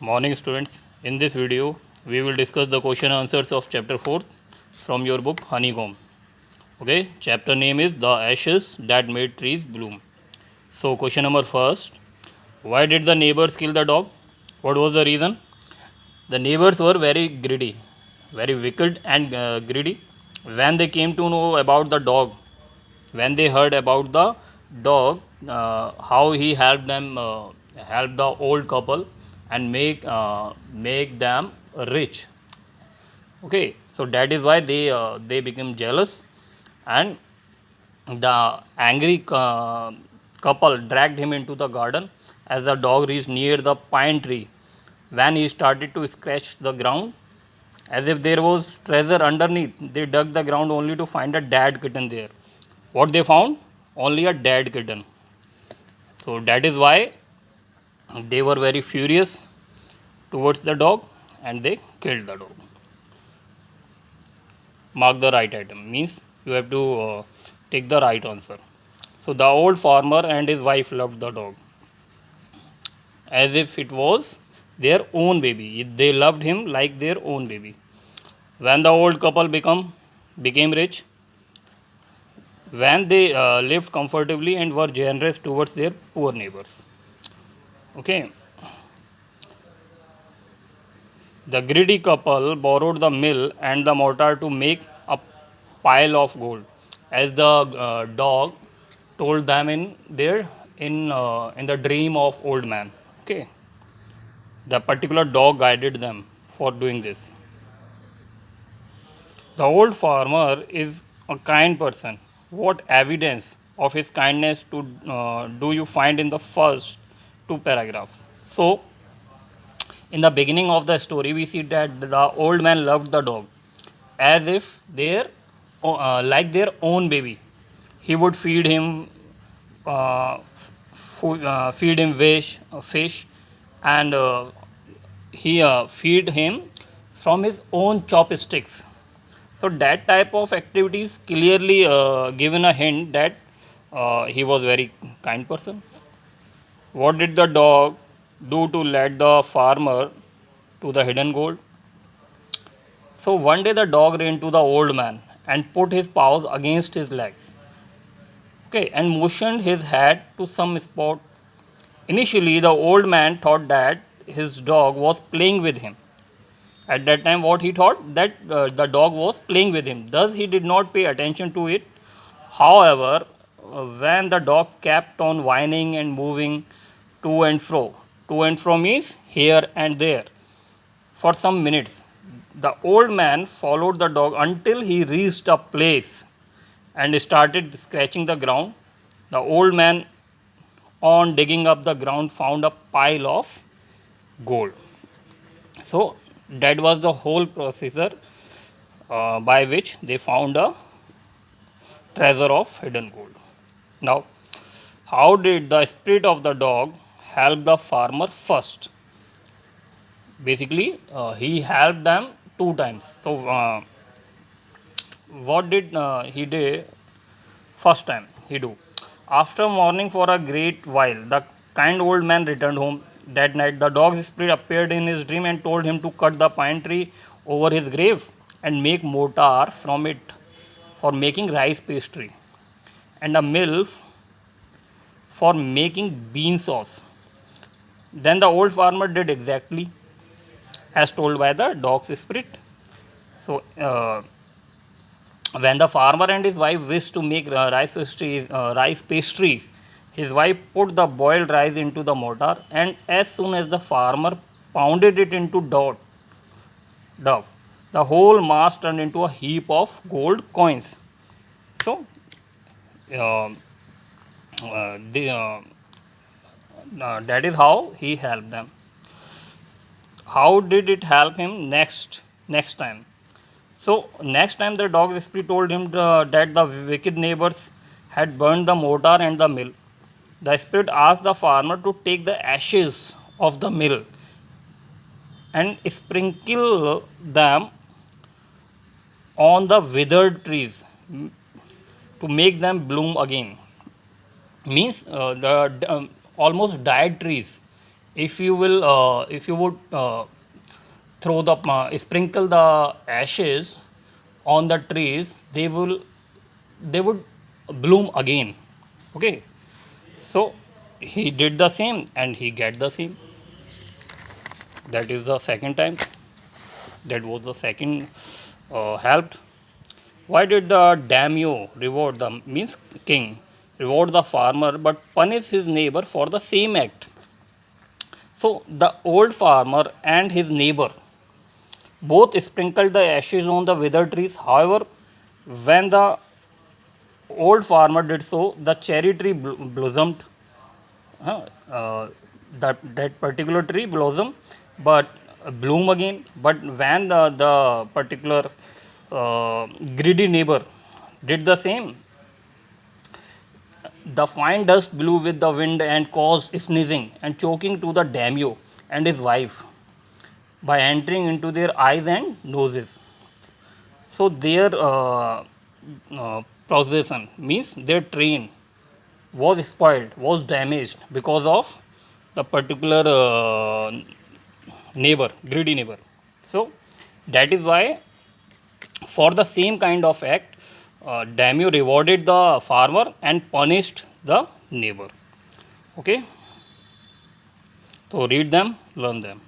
Morning students, in this video we will discuss the question answers of chapter 4 from your book Honeycomb. Okay, chapter name is The Ashes That Made Trees Bloom. So question number first, why did the neighbors kill the dog? What was the reason? The neighbors were very greedy, very wicked and greedy. When they came to know about the dog, when they heard about the dog, how he helped them, help the old couple and make them rich. Okay, so that is why they became jealous, and the angry couple dragged him into the garden. As the dog reached near the pine tree, when he started to scratch the ground as if there was treasure underneath, they dug the ground only to find a dead kitten there. What they found? Only a dead kitten. So that is why they were very furious towards the dog and they killed the dog. Mark the right item, means you have to take the right answer. So the old farmer and his wife loved the dog as if it was their own baby. They loved him like their own baby. When the old couple became rich, when they lived comfortably and were generous towards their poor neighbors. Okay, the greedy couple borrowed the mill and the mortar to make a pile of gold, as the dog told them in the dream of old man. Okay, the particular dog guided them for doing this. The old farmer is a kind person. What evidence of his kindness do you find in the first two paragraphs? So, in the beginning of the story, we see that the old man loved the dog as if like their own baby. He would feed him, feed him fish, and he feed him from his own chopsticks. So that type of activities clearly given a hint that he was very kind person. What did the dog do to lead the farmer to the hidden gold? So one day the dog ran to the old man and put his paws against his legs. Okay, and motioned his head to some spot. Initially, the old man thought that his dog was playing with him. At that time, what he thought that the dog was playing with him. Thus, he did not pay attention to it. However, when the dog kept on whining and moving to and fro means here and there for some minutes, the old man followed the dog until he reached a place and started scratching the ground. The old man, on digging up the ground, found a pile of gold. So that was the whole procedure by which they found a treasure of hidden gold. Now, how did the spirit of the dog help the farmer first? Basically, he helped them two times. So, what did he do first time? He do. After mourning for a great while, the kind old man returned home. That night, the dog's spirit appeared in his dream and told him to cut the pine tree over his grave and make mortar from it for making rice pastry, and a mill for making bean sauce. Then the old farmer did exactly as told by the dog's spirit. So, when the farmer and his wife wished to make rice pastries, his wife put the boiled rice into the mortar, and as soon as the farmer pounded it into dough, the whole mass turned into a heap of gold coins. So, uh, that is how he helped them. How did it help him next time? So next time the dog spirit told him that the wicked neighbors had burned the mortar and the mill. The spirit asked the farmer to take the ashes of the mill and sprinkle them on the withered trees to make them bloom again. Means the almost died trees. if you would throw the sprinkle the ashes on the trees, they would bloom again. Okay, so he did the same and he get the same. That is the second time. That was the second helped. Why did the daimyo reward the means king reward the farmer but punish his neighbor for the same act? So the old farmer and his neighbor both sprinkled the ashes on the withered trees. However, when the old farmer did so, the cherry tree blossomed. Huh? That particular tree blossom, but bloom again. But when the particular greedy neighbor did the same, the fine dust blew with the wind and caused sneezing and choking to the daimyo and his wife by entering into their eyes and noses. So their possession means their train was spoiled, was damaged because of the particular neighbor, greedy neighbor. So that is why for the same kind of act, daimyo rewarded the farmer and punished the neighbor. Okay, so read them, learn them.